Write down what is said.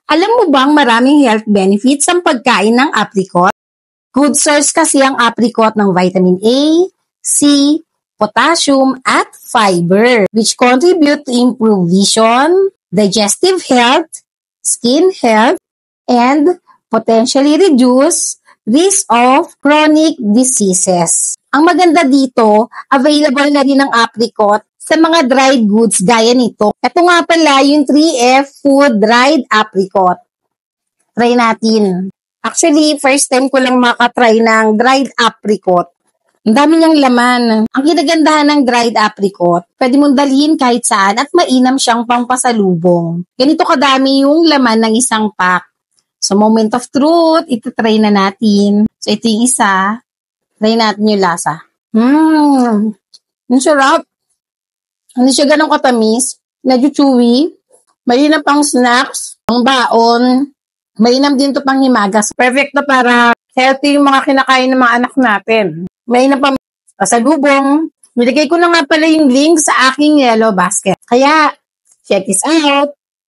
Alam mo bang maraming health benefits ang pagkain ng apricot? Good source kasi ang apricot ng vitamin A, C, potassium, at fiber, which contribute to improve vision, digestive health, skin health, and potentially reduce risk of chronic diseases. Ang maganda dito, available na rin ang apricot sa mga dried goods gaya nito. Ito nga pala yung 3F Food Dried Apricot. Try natin. Actually, first time ko lang makatry ng dried apricot. Ang dami niyang laman. Ang ginagandahan ng dried apricot, pwede mong dalhin kahit saan at mainam siyang pangpasalubong. Ganito kadami yung laman ng isang pack. So, moment of truth, ito try na natin. So, ito yung isa. Try natin yung lasa. Ang sarap. Hindi siya ganun katamis. Medyo chewy. Mainam pang snacks. Ang baon. Mainam din to pang himagas. Perfect to para healthy yung mga kinakain ng mga anak natin. Mainam pang pasalubong. Nilagay ko na nga pala yung link sa aking yellow basket. Kaya, check this out.